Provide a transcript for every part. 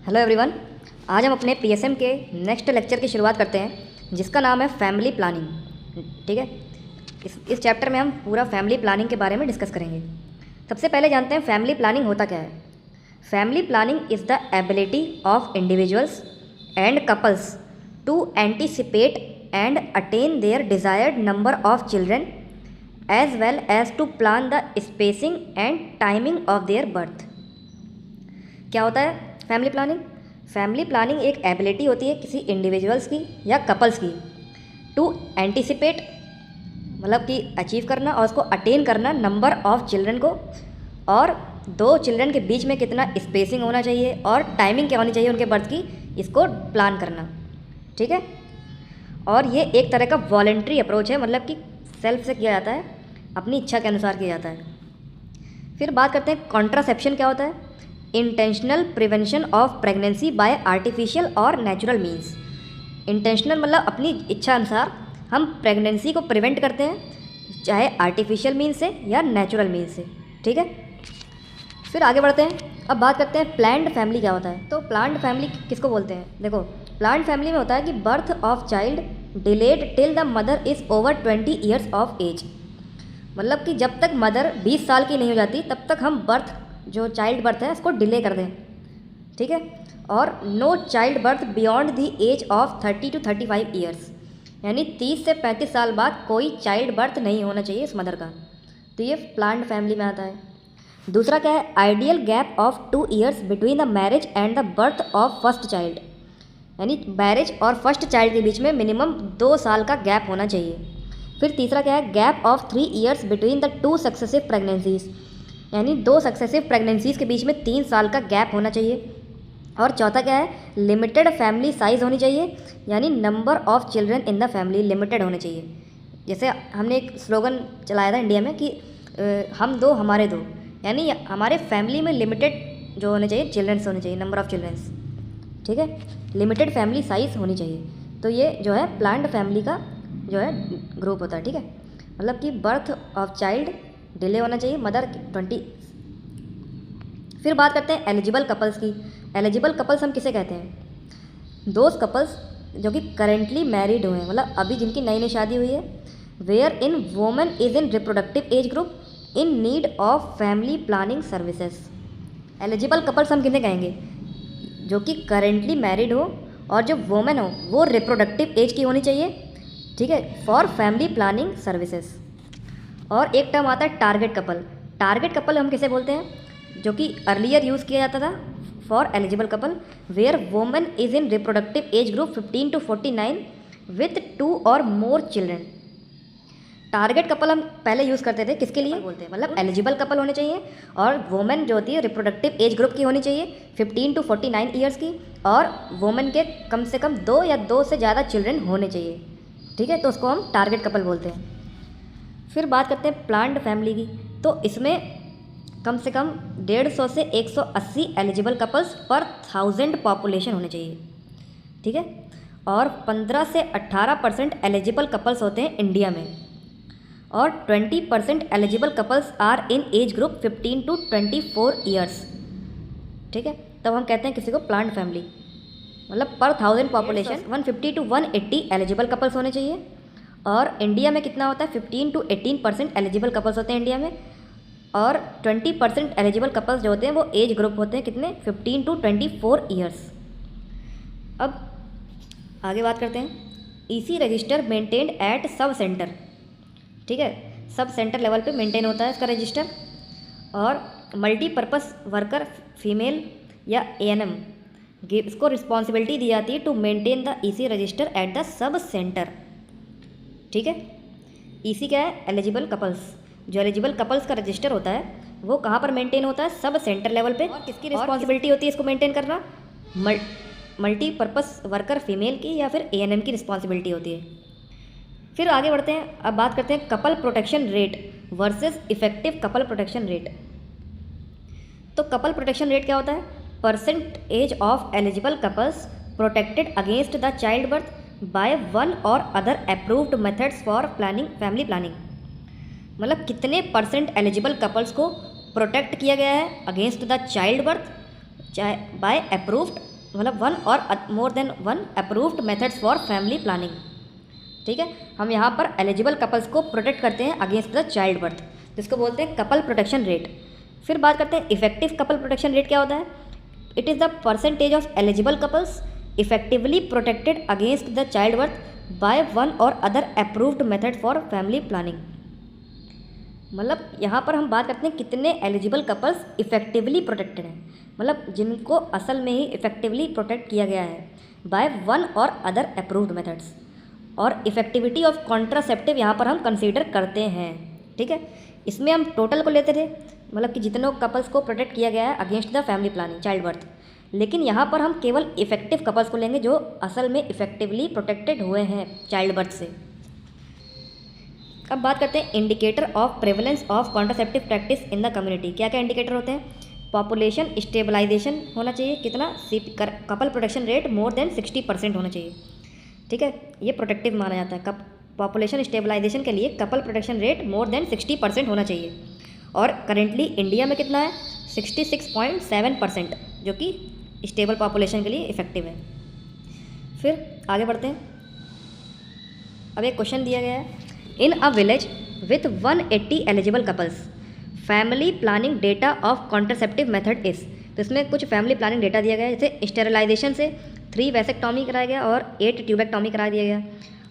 Hello everyone. आज हम अपने पीएसएम के नेक्स्ट लेक्चर की शुरुआत करते हैं जिसका नाम है फैमिली प्लानिंग। ठीक है, इस चैप्टर में हम पूरा फैमिली प्लानिंग के बारे में डिस्कस करेंगे। सबसे पहले जानते हैं फैमिली प्लानिंग होता क्या है। Family planning is the ability of individuals and couples to anticipate and attain their desired number of children as well as to plan the spacing and timing of their birth. क्या होता है family planning? Family planning एक ability होती है किसी individuals की या couples की टू एंटिसिपेट, मतलब कि अचीव करना और उसको अटेन करना नंबर ऑफ चिल्ड्रन को, और दो चिल्ड्रन के बीच में कितना स्पेसिंग होना चाहिए और टाइमिंग क्या होनी चाहिए उनके बर्थ की, इसको प्लान करना। ठीक है, और ये एक तरह का वॉलंटरी अप्रोच है, मतलब कि सेल्फ से किया जाता है, अपनी इच्छा के अनुसार किया जाता है। फिर बात करते हैं कॉन्ट्रासेप्शन क्या होता है। Intentional prevention of pregnancy bye artificial और नेचुरल मीन्स। इंटेंशनल मतलब अपनी इच्छा अनुसार हम प्रेगनेंसी को प्रिवेंट करते हैं, चाहे आर्टिफिशियल मीन्स से या नेचुरल मीन्स से। ठीक है, फिर आगे बढ़ते हैं। अब बात करते हैं प्लान्ड फैमिली क्या होता है। तो प्लान्ड फैमिली किसको बोलते हैं? देखो, प्लान्ड फैमिली में होता है कि birth of child delayed till the mother is over 20 years of age. मतलब कि जब तक मदर 20 साल की नहीं हो जाती तब तक हम बर्थ, जो चाइल्ड बर्थ है, उसको डिले कर दें। ठीक है, और no child birth beyond the age of 30 to 35 years, यानी 30 से 35 साल बाद कोई चाइल्ड बर्थ नहीं होना चाहिए इस मदर का। तो ये प्लान्ड फैमिली में आता है। दूसरा क्या है? Ideal gap of 2 years between the marriage and the birth of first child, यानी मैरिज और फर्स्ट चाइल्ड के बीच में मिनिमम 2 साल का गैप होना चाहिए। फिर तीसरा क्या है? Gap of 3 years between the 2 successive pregnancies, यानी 2 सक्सेसिव प्रेगनेंसीज के बीच में 3 साल का गैप होना चाहिए। और चौथा क्या है? लिमिटेड फैमिली साइज़ होनी चाहिए, यानी number of children in the family limited होने चाहिए। जैसे हमने एक स्लोगन चलाया था इंडिया में कि हम दो हमारे दो, यानी हमारे फैमिली में लिमिटेड जो होने चाहिए चिल्ड्रंस होने चाहिए, नंबर ऑफ चिल्ड्रंस। ठीक है, लिमिटेड फैमिली साइज़ होनी चाहिए। तो ये जो है प्लान्ड फैमिली का जो है ग्रुप होता है। ठीक है, मतलब कि बर्थ ऑफ चाइल्ड डिले होना चाहिए, मदर 20। फिर बात करते हैं एलिजिबल कपल्स की। एलिजिबल कपल्स हम किसे कहते हैं? दोज कपल्स जो कि करेंटली मैरिड हुए हैं, मतलब अभी जिनकी नई नई शादी हुई है, where in women is in reproductive age group in need of family planning services. Eligible couples हम किन्हें कहेंगे? जो कि करेंटली मैरिड हो और जो वोमेन हो वो रिप्रोडक्टिव एज की होनी चाहिए। ठीक है, फॉर फैमिली प्लानिंग सर्विसेज। और एक टर्म आता है टारगेट कपल। टारगेट कपल हम किसे बोलते हैं? जो कि अर्लियर यूज़ किया जाता था for eligible couple, where women is in reproductive age group 15 to 49 with 2 or more children. Target couple हम पहले यूज़ करते थे किसके लिए बोलते हैं? मतलब एलिजिबल कपल होने चाहिए और वोमेन जो होती है रिप्रोडक्टिव एज ग्रुप की होनी चाहिए 15 to 49 ईयर्स की, और वोमेन के कम से कम 2 या 2 से ज़्यादा चिल्ड्रन होने चाहिए। ठीक है, तो उसको हम टारगेट कपल बोलते हैं। फिर बात करते हैं प्लान्ड फैमिली की। तो इसमें कम से कम 150 से 180 एलिजिबल कपल्स पर 1000 पॉपुलेशन होने चाहिए। ठीक है, और 15 से 18% एलिजिबल कपल्स होते हैं इंडिया में, और 20% eligible couples are in age group 15 to 24 years. ठीक है, तब हम कहते हैं किसी को प्लान्ड फैमिली। मतलब पर 1000 पॉपुलेशन 150 to 180 एलिजिबल कपल्स होने चाहिए। और इंडिया में कितना होता है? 15 to 18% एलिजिबल कपल्स होते हैं इंडिया में, और 20% एलिजिबल कपल्स जो होते हैं वो एज ग्रुप होते हैं कितने? 15 to 24 ईयर्स। अब आगे बात करते हैं ईसी रजिस्टर मेंटेन्ड एट सब सेंटर। ठीक है, सब सेंटर लेवल पे मेंटेन होता है इसका रजिस्टर। और मल्टीपर्पज़ वर्कर फीमेल या एएनएम इसको रिस्पॉन्सिबिलिटी दी जाती है to maintain the EC register at the sub centre. ठीक है, ईसी क्या है? Eligible couples. जो एलिजिबल कपल्स का रजिस्टर होता है वो कहाँ पर मेंटेन होता है? सब सेंटर लेवल पे। और किसकी रिस्पॉन्सिबिलिटी होती है इसको मेंटेन करना? मल्टीपर्पज़ वर्कर फीमेल की या फिर एएनएम की रिस्पॉन्सिबिलिटी होती है। फिर आगे बढ़ते हैं। अब बात करते हैं couple protection rate versus effective couple protection rate. तो कपल प्रोटेक्शन रेट क्या होता है? Percentage of eligible couples protected against the child birth by one और other approved methods for planning family planning. मतलब कितने परसेंट एलिजिबल कपल्स को protect किया गया है against the child birth by approved मतलब वन और more than one approved methods for family planning. ठीक है, हम यहाँ पर एलिजिबल कपल्स को प्रोटेक्ट करते हैं अगेंस्ट द चाइल्ड बर्थ, जिसको बोलते हैं कपल प्रोटेक्शन रेट। फिर बात करते हैं इफेक्टिव कपल प्रोटेक्शन रेट क्या होता है। It is the percentage of eligible couples effectively protected against the child birth by one और other approved method for family planning. मतलब यहाँ पर हम बात करते हैं कितने एलिजिबल कपल्स इफेक्टिवली प्रोटेक्टेड हैं, मतलब जिनको असल में ही इफेक्टिवली प्रोटेक्ट किया गया है बाय वन और अदर अप्रूव्ड मेथड्स। और इफेक्टिविटी ऑफ कॉन्ट्रासेप्टिव यहाँ पर हम कंसीडर करते हैं। ठीक है, इसमें हम टोटल को लेते थे, मतलब कि जितने कपल्स को प्रोटेक्ट किया गया है against the family planning child birth, लेकिन यहाँ पर हम केवल इफेक्टिव कपल्स को लेंगे जो असल में इफेक्टिवली प्रोटेक्टेड हुए हैं चाइल्ड बर्थ से। अब बात करते हैं indicator of prevalence of contraceptive practice in the community. क्या क्या इंडिकेटर होते हैं। पॉपुलेशन स्टेबलाइजेशन होना चाहिए, कितना couple protection rate more than 60% होना चाहिए। ठीक है, ये प्रोटेक्टिव माना जाता है। पॉपुलेशन स्टेबलाइजेशन के लिए couple protection rate more than 60% होना चाहिए। और करेंटली इंडिया में कितना है 66.7%, जो कि स्टेबल पॉपुलेशन के लिए इफेक्टिव है। फिर आगे बढ़ते हैं। अब एक क्वेश्चन दिया गया है, in a village with 180 eligible couples family planning data of contraceptive method is. तो इसमें कुछ फैमिली प्लानिंग डेटा दिया गया है, जैसे स्टेरिलाइजेशन से 3 वैसेक्टॉमी कराया गया और 8 ट्यूबेक्टॉमी करा दिया गया।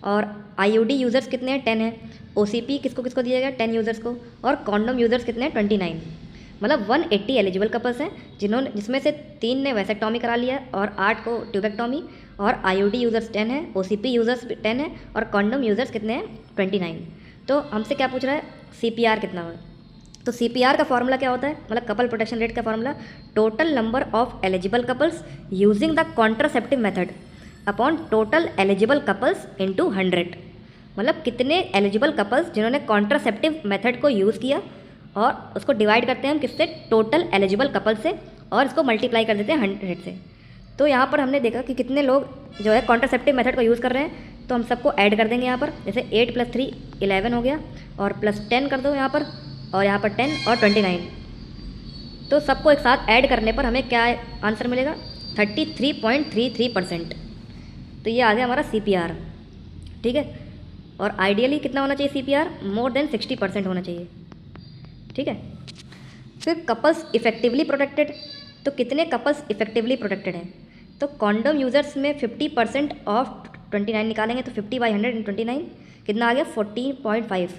और आईयूडी यूज़र्स कितने हैं 10 हैं। ओसीपी किसको किसको दिया गया 10 यूज़र्स को। और कॉन्डोम यूज़र्स कितने हैं 29। मतलब 180 एलिजिबल कपल्स हैं जिसमें से 3 ने वैसेक्टॉमी करा लिया और 8 को ट्यूबेक्टॉमी। और आईयूडी यूज़र्स 10 है, ओसीपी यूज़र्स 10 है और कॉन्डोम यूज़र्स कितने हैं 29। तो हमसे क्या पूछ रहा है सीपीआर कितना है। तो सीपीआर का फॉर्मूला क्या होता है, मतलब कपल प्रोटेक्शन रेट का formula total number of eligible couples using the contraceptive method upon total eligible couples into 100। मतलब कितने एलिजिबल कपल्स जिन्होंने कॉन्ट्रासेप्टिव मेथड को यूज़ किया और उसको डिवाइड करते हैं हम किससे, टोटल एलिजिबल कपल से, और इसको मल्टीप्लाई कर देते हैं 100 से। तो यहाँ पर हमने देखा कि कितने लोग जो है कॉन्ट्रासेप्टिव मेथड को यूज़ कर रहे हैं, तो हम सबको ऐड कर देंगे यहाँ पर। जैसे 8 + 3 11 हो गया, और +10 कर दो यहाँ पर, और यहाँ पर 10 और 29। तो सबको एक साथ ऐड करने पर हमें क्या आंसर मिलेगा 33.33%। तो ये आ गया हमारा सीपीआर। ठीक है, और आइडियली कितना होना चाहिए सीपीआर, मोर देन 60% होना चाहिए। ठीक है, फिर कपल्स इफेक्टिवली प्रोटेक्टेड। तो कितने कपल्स इफेक्टिवली प्रोटेक्टेड हैं, तो कॉन्डोम यूज़र्स में 50% ऑफ 29 निकालेंगे तो 50/100 कितना आ गया 14.5।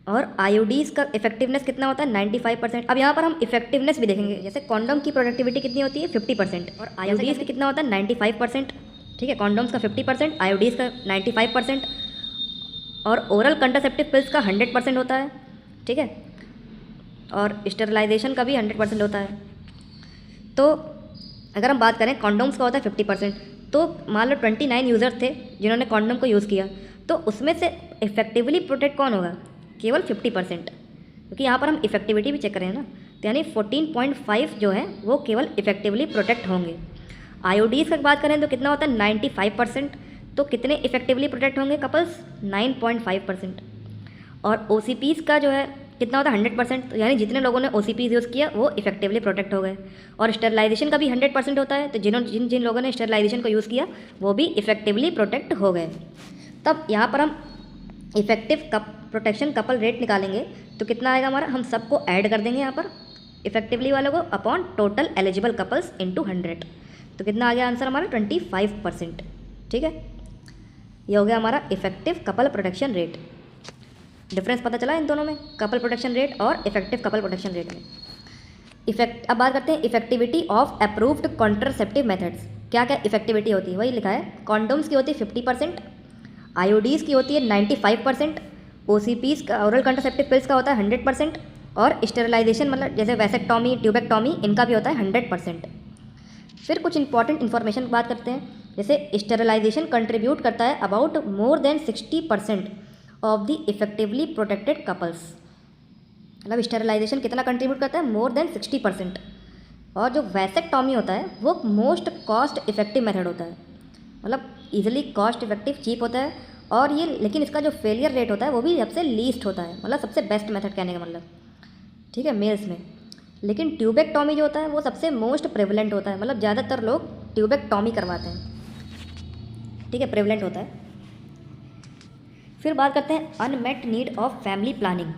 और आईयूडीज़ का इफेक्टिवनेस कितना होता है 95%। अब यहाँ पर हम इफेक्टिवनेस भी देखेंगे, जैसे कॉन्डोम की प्रोडक्टिविटी कितनी होती है 50% और आईयूडीज़ का कितना होता है 95%। ठीक है, कॉन्डोम्स का 50%, आईयूडीज़ का 95% और ओरल कंट्रासेप्टिव पिल्स का 100% होता है। ठीक है, और स्टेरिलाइजेशन का भी 100% होता है। तो अगर हम बात करें कॉन्डोम्स का होता है 50%, तो मान लो 29 यूज़र थे जिन्होंने कॉन्डोम को यूज़ किया, तो उसमें से इफेक्टिवली प्रोटेक्ट कौन होगा, केवल 50%, क्योंकि यहाँ पर हम इफेक्टिविटी भी चेक करें ना। तो यानी 14.5 जो है वो केवल इफेक्टिवली प्रोटेक्ट होंगे। आईयूडीज़ की बात करें तो कितना होता है 95%, तो कितने इफेक्टिवली प्रोटेक्ट होंगे कपल्स 9.5%। और ओसीपीज़ का जो है कितना होता है 100%, यानी जितने लोगों ने ओसीपीज़ यूज़ किया वो इफेक्टिवली प्रोटेक्ट हो गए। और स्टेरिलाइजेशन का भी 100% होता है, तो जिन लोगों ने स्टेरिलाइजेशन को यूज़ किया वो भी इफेक्टिवली प्रोटेक्ट हो गए। तब यहाँ पर हम इफेक्टिव प्रोटेक्शन कपल रेट निकालेंगे तो कितना आएगा हमारा, हम सबको ऐड कर देंगे यहाँ पर इफेक्टिवली वालों को upon total eligible couples into 100। तो कितना आ गया आंसर हमारा 25%। ठीक है, ये हो गया हमारा effective couple protection rate. Difference पता चला इन दोनों में, कपल प्रोटेक्शन रेट और इफेक्टिव कपल प्रोटेक्शन रेट में। अब बात करते हैं effectivity of approved contraceptive methods. क्या क्या इफेक्टिविटी होती है, वही लिखा है। कॉन्डोम्स की होती है 50%, आईयूडीज़ की होती है 95%, ओसीपीज़ का ओरल कॉन्ट्रासेप्टिव पिल्स का होता है 100%, और स्टेरिलाइजेशन मतलब जैसे वैसेक्टॉमी ट्यूबेक्टॉमी इनका भी होता है 100%। फिर कुछ इंपॉर्टेंट इन्फॉर्मेशन की बात करते हैं, जैसे स्टेरिलाइजेशन कंट्रीब्यूट करता है about more than 60% of the effectively protected couples. मतलब स्टेरिलाइजेशन कितना कंट्रीब्यूट करता है, मोर देन 60%। और जो वैसेक्टॉमी होता है वो मोस्ट कॉस्ट इफेक्टिव मेथड होता है, मतलब ईजिली कॉस्ट इफेक्टिव चीप होता है। और ये लेकिन इसका जो फेलियर रेट होता है वो भी सबसे लीस्ट होता है, मतलब सबसे बेस्ट मेथड कहने का मतलब। ठीक है, मेल्स में। लेकिन ट्यूबेक्टॉमी जो होता है वो सबसे मोस्ट प्रेवलेंट होता है, मतलब ज़्यादातर लोग ट्यूबेक्टॉमी करवाते हैं, ठीक है, प्रेवलेंट होता है। फिर बात करते हैं unmet need of family planning.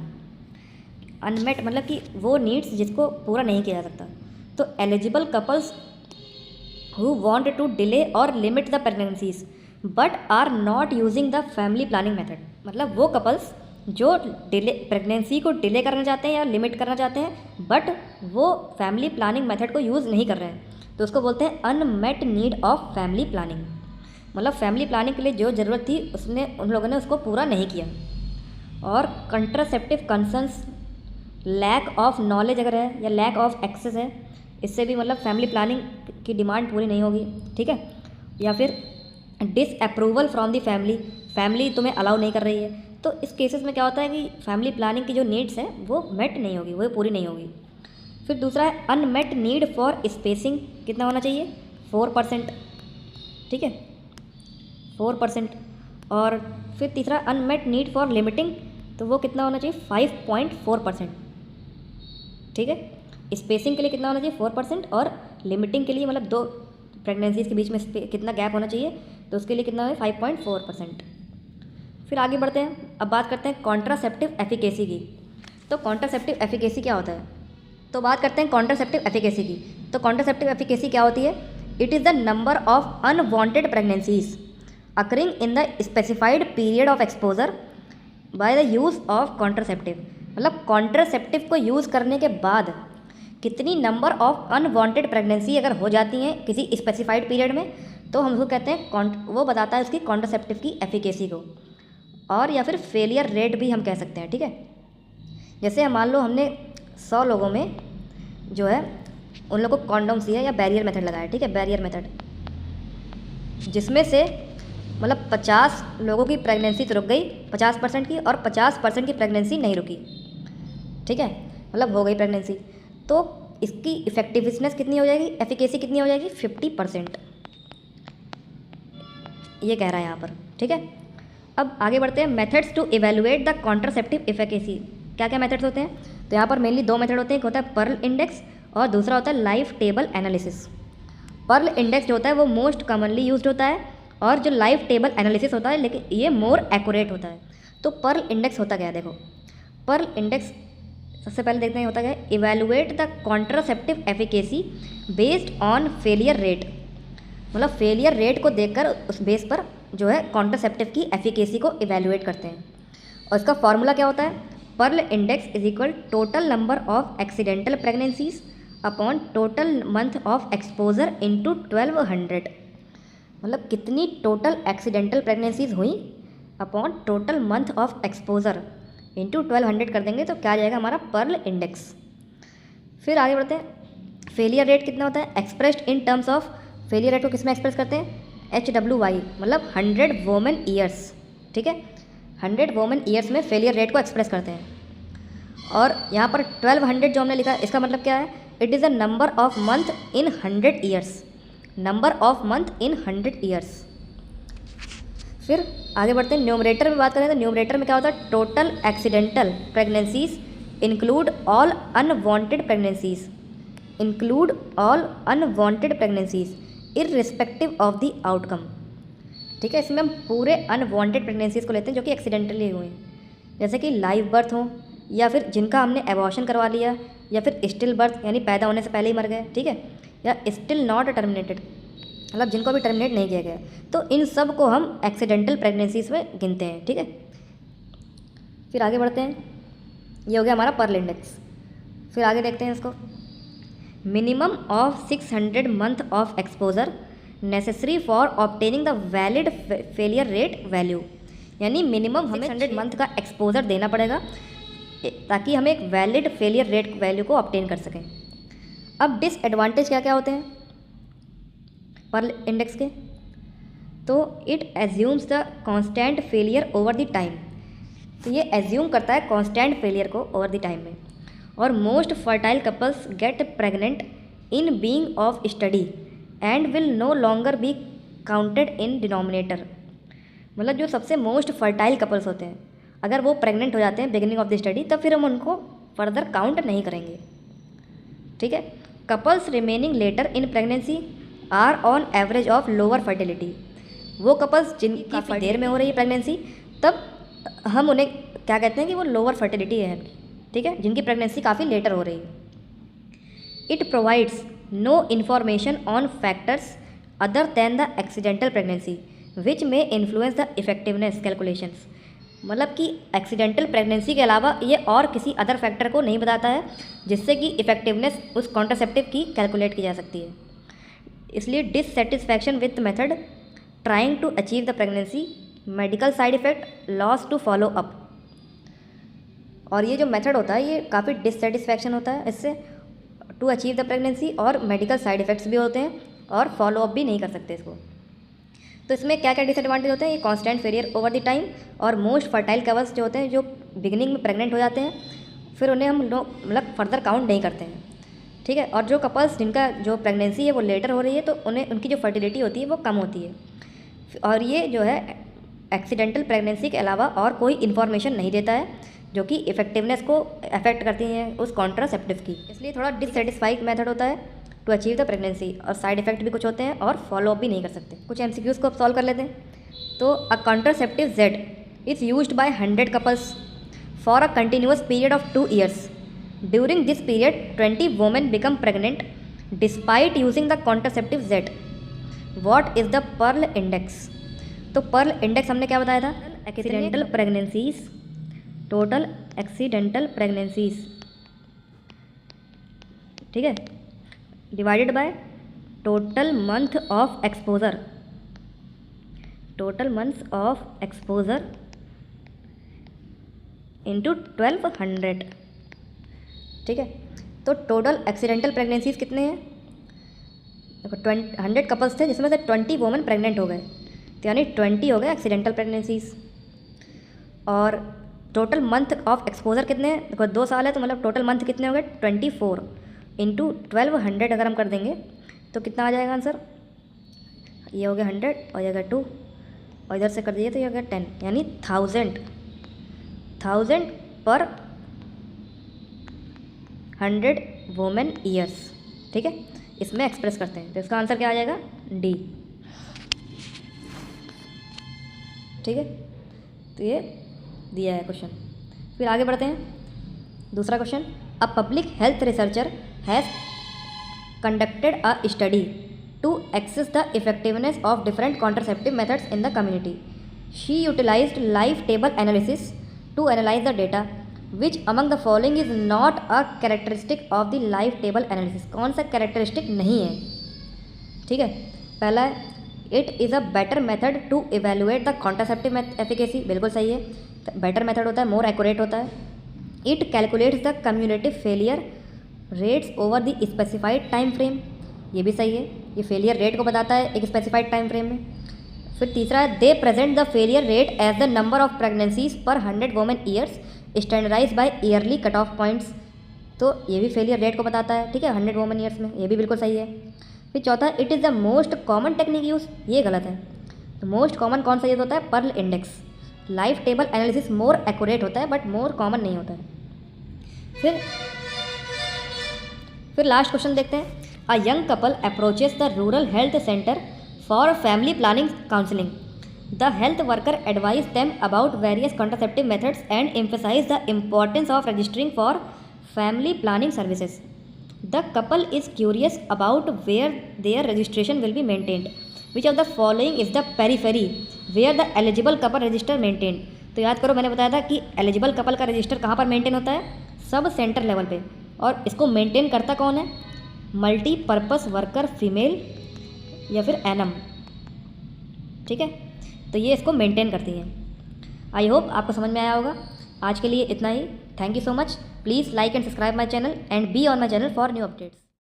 Unmet मतलब कि वो नीड्स जिसको पूरा नहीं किया जा सकता। तो eligible couples who want to delay और limit the pregnancies but are not using the family planning method, मतलब वो कपल्स जो डिले प्रेगनेंसी को डिले करना चाहते हैं या लिमिट करना चाहते हैं बट वो फैमिली प्लानिंग मेथड को यूज़ नहीं कर रहे हैं, तो उसको बोलते हैं unmet need of family planning. मतलब फैमिली प्लानिंग के लिए जो ज़रूरत थी उसने उन लोगों ने उसको पूरा नहीं किया। और contraceptive concerns, lack of knowledge अगर है या लैक ऑफ एक्सेस है, इससे भी मतलब फैमिली प्लानिंग की डिमांड पूरी नहीं होगी, ठीक है। या फिर disapproval from the family, family तुम्हें अलाउ नहीं कर रही है, तो इस केसेस में क्या होता है कि फैमिली प्लानिंग की जो नीड्स हैं वो मेट नहीं होगी, वो पूरी नहीं होगी। फिर दूसरा है अनमेट नीड फॉर स्पेसिंग, कितना होना चाहिए 4%, ठीक है 4%। और फिर तीसरा अनमेट नीड फॉर लिमिटिंग, तो वो कितना होना चाहिए 5.4%, ठीक है। स्पेसिंग के लिए कितना होना चाहिए 4% और लिमिटिंग के लिए मतलब 2 प्रेगनेंसीज के बीच में कितना गैप होना चाहिए, तो उसके लिए कितना है 5.4%। फिर आगे बढ़ते हैं, अब बात करते हैं कॉन्ट्रासेप्टिव एफिकेसी की। तो कॉन्ट्रासेप्टिव एफिकेसी क्या होता है, तो बात करते हैं कॉन्ट्रासेप्टिव एफिकेसी की। तो कॉन्ट्रासेप्टिव एफिकेसी क्या होती है, it is the number of unwanted pregnancies occurring in the specified period of exposure by the use of contraceptive. मतलब कॉन्ट्रासेप्टिव को यूज़ करने के बाद कितनी नंबर ऑफ अनवांटेड प्रेगनेंसी अगर हो जाती हैं किसी स्पेसिफाइड पीरियड में, तो हम उसको कहते हैं वो बताता है उसकी कॉन्ट्रासेप्टिव की एफिकेसी को। और या फिर फेलियर रेट भी हम कह सकते हैं, ठीक है। जैसे मान लो हमने 100 लोगों में जो है उन लोगों को कॉन्डोम्स दिया या बैरियर मेथड लगाया, ठीक है, बैरियर मेथड, जिसमें से मतलब 50 लोगों की प्रेगनेंसी तो रुक गई 50% की, और 50% की प्रेगनेंसी नहीं रुकी, ठीक है, मतलब हो गई प्रेगनेंसी, तो इसकी इफेक्टिवनेस कितनी हो जाएगी, एफिकेसी कितनी हो जाएगी 50%, ये कह रहा है यहाँ पर, ठीक है। अब आगे बढ़ते हैं, methods to evaluate the contraceptive efficacy. क्या क्या मेथड्स होते हैं, तो यहाँ पर मेनली 2 मेथड होते हैं, एक होता है पर्ल इंडेक्स और दूसरा होता है life table analysis. Pearl index जो होता है वो मोस्ट कॉमनली यूज्ड होता है, और जो लाइफ टेबल एनालिसिस होता है लेकिन ये मोर एक्यूरेट होता है। तो पर्ल इंडेक्स होता क्या है, देखो पर्ल इंडेक्स सबसे पहले देखते हैं होता क्या है, evaluate the contraceptive efficacy based on failure rate. मतलब फेलियर रेट को देखकर उस बेस पर जो है कॉन्ट्रासेप्टिव की एफिकेसी को इवेलुएट करते हैं। और इसका फॉर्मूला क्या होता है, Pearl index is equal total number of accidental pregnancies upon total month of exposure into 1200। मतलब कितनी टोटल एक्सीडेंटल प्रेगनेंसीज हुई upon total month of exposure into 1200 कर देंगे, तो क्या आ जाएगा हमारा पर्ल इंडेक्स। फिर आगे बढ़ते हैं, फेलियर रेट कितना होता है, expressed in terms of, failure rate को किस में एक्सप्रेस करते हैं, HWY, मतलब 100 वोमेन ईयर्स, ठीक है, 100 वोमेन ईयर्स में फेलियर रेट को एक्सप्रेस करते हैं। और यहाँ पर 1200 जो हमने लिखा है इसका मतलब क्या है, it is the number of month in 100 years, number of month in 100 years. फिर आगे बढ़ते हैं, न्यूमरेटर में बात करें तो न्यूमरेटर में क्या होता है, total accidental pregnancies include all unwanted pregnancies, include all unwanted pregnancies irrespective of the outcome, ठीक है। इसमें हम पूरे अनवांटेड प्रेगनेंसीज को लेते हैं जो कि एक्सीडेंटली हुए, जैसे कि लाइव बर्थ हो या फिर जिनका हमने एबॉर्शन करवा लिया या फिर स्टिल बर्थ यानी पैदा होने से पहले ही मर गए, ठीक है, या स्टिल नॉट टर्मिनेटेड मतलब जिनको भी टर्मिनेट नहीं किया गया, तो इन सब को हम एक्सीडेंटल प्रेगनेंसीज में गिनते हैं, ठीक है। फिर आगे बढ़ते हैं, ये हो गया हमारा पर्ल इंडेक्स। फिर आगे देखते हैं इसको, minimum of 600 month of exposure necessary for obtaining the valid failure rate value, यानी मिनिमम हमें 600 मंथ का एक्सपोजर देना पड़ेगा ताकि हमें एक वैलिड फेलियर रेट वैल्यू को ऑब्टेन कर सकें। अब डिसएडवांटेज क्या क्या होते हैं पर्ल इंडेक्स के, तो it assumes the constant failure over the time, तो ये एज्यूम करता है कांस्टेंट फेलियर को ओवर द टाइम में। और most fertile couples get pregnant in being of study and will no longer be counted in denominator, मतलब जो सबसे मोस्ट फर्टाइल कपल्स होते हैं अगर वो प्रेग्नेंट हो जाते हैं बिगिनिंग ऑफ द स्टडी, तब फिर हम उनको फर्दर काउंट नहीं करेंगे, ठीक है। Couples remaining later in pregnancy are on average of lower fertility. वो कपल्स जिनकी काफ़ी देर में हो रही है प्रेगनेंसी, तब हम उन्हें क्या कहते हैं कि वो लोअर फर्टिलिटी है, ठीक है, जिनकी प्रेगनेंसी काफ़ी लेटर हो रही है। It provides no information on factors other than the accidental pregnancy which may influence the effectiveness calculations. मतलब कि एक्सीडेंटल प्रेगनेंसी के अलावा ये और किसी अदर फैक्टर को नहीं बताता है जिससे कि इफेक्टिवनेस उस कॉन्ट्रासेप्टिव की कैलकुलेट की जा सकती है। इसलिए dissatisfaction with method, trying to achieve the pregnancy, medical side effect, loss to follow up. और ये जो मेथड होता है ये काफ़ी डिससेटिस्फैक्शन होता है इससे, टू अचीव द प्रेगनेंसी, और मेडिकल साइड इफ़ेक्ट्स भी होते हैं और फॉलो अप भी नहीं कर सकते इसको। तो इसमें क्या क्या डिसएडवांटेज होते हैं, ये constant failure over the time, और मोस्ट फर्टाइल कपल्स जो होते हैं जो बिगिनिंग में प्रेग्नेंट हो जाते हैं फिर उन्हें हम लोग मतलब फर्दर काउंट नहीं करते हैं, ठीक है। और जो कपल्स जिनका जो प्रेगनेंसी है वो लेटर हो रही है तो उन्हें उनकी जो फर्टिलिटी होती है वो कम होती है। और ये जो है एक्सीडेंटल प्रेगनेंसी के अलावा और कोई इन्फॉर्मेशन नहीं देता है जो कि इफेक्टिवनेस को अफेक्ट करती हैं उस कॉन्ट्रासेप्टिव की। इसलिए थोड़ा डिससेटिस्फाइंग मेथड होता है टू अचीव द प्रेगनेंसी, और साइड इफेक्ट भी कुछ होते हैं और फॉलो अप भी नहीं कर सकते। कुछ एमसीक्यूज़ को अब सॉल्व कर लेते हैं। तो a contraceptive Z is used by 100 couples for a continuous period of 2 years. During this period 20 women become pregnant despite using the contraceptive Z. What is the Pearl index? तो Pearl index हमने क्या बताया था, accidental pregnancies, total accidental pregnancies, ठीक है, divided by total month of exposure, total months of exposure into 1200, ठीक है। तो टोटल एक्सीडेंटल प्रेगनेंसीज कितने हैं, देखो 100 कपल्स थे जिसमें से 20 वोमेन प्रेग्नेंट हो गए, तो यानी 20 हो गए एक्सीडेंटल प्रेगनेंसीज। और टोटल मंथ ऑफ एक्सपोजर कितने हैं, देखो 2 साल है तो मतलब टोटल मंथ कितने हो गए 24 इंटू 1200 अगर हम कर देंगे तो कितना आ जाएगा आंसर, ये हो गया 100 और ये हो गया 2 और इधर से कर दीजिए तो ये हो गया 10, यानी 1000 पर 100 वोमेन ईयर्स, ठीक है, इसमें एक्सप्रेस करते हैं। तो इसका आंसर क्या आ जाएगा, डी, ठीक है। तो ये दिया है क्वेश्चन। फिर आगे बढ़ते हैं। दूसरा question, a public health researcher has conducted a study to access the effectiveness of different contraceptive methods in the community. She utilized life table analysis to analyse the data. Which among the following is not a characteristic of the life table analysis? कौन सा characteristic नहीं है, ठीक है। पहला है it is a better method to evaluate the contraceptive efficacy, बिल्कुल सही है, बेटर मेथड होता है, मोर एक्यूरेट होता है। It calculates the cumulative failure rates over the specified time frame, ये भी सही है, ये फेलियर रेट को बताता है एक स्पेसिफाइड टाइम फ्रेम में। फिर तीसरा है they present the failure rate as the number of pregnancies per 100 women years standardise by yearly cut off points, तो ये भी फेलियर रेट को बताता है, ठीक है, 100 वोमेन ईयर्स में, ये भी बिल्कुल सही है। फिर चौथा, it is the most common technique use, ये गलत है। तो मोस्ट कॉमन कौन सा यूज होता है, Pearl index. Life table analysis more accurate होता है बट मोर कॉमन नहीं होता है। फिर लास्ट क्वेश्चन देखते हैं। A young couple approaches the rural health centre for family planning counselling. The health worker advise them about various contraceptive methods and emphasise the importance of registering for family planning services. The couple is curious about where their registration will be maintained. Which of the following is the periphery where the eligible couple register maintained? तो याद करो मैंने बताया था कि eligible couple का register कहाँ पर मेंटेन होता है, सब सेंटर लेवल पे, और इसको मेंटेन करता कौन है, मल्टीपर्पस वर्कर फीमेल या फिर एनम, ठीक है। तो ये इसको मेंटेन करती हैं। आई होप आपको समझ में आया होगा। आज के लिए इतना ही। Thank you so much. Please like and subscribe my channel and be on my channel for new updates.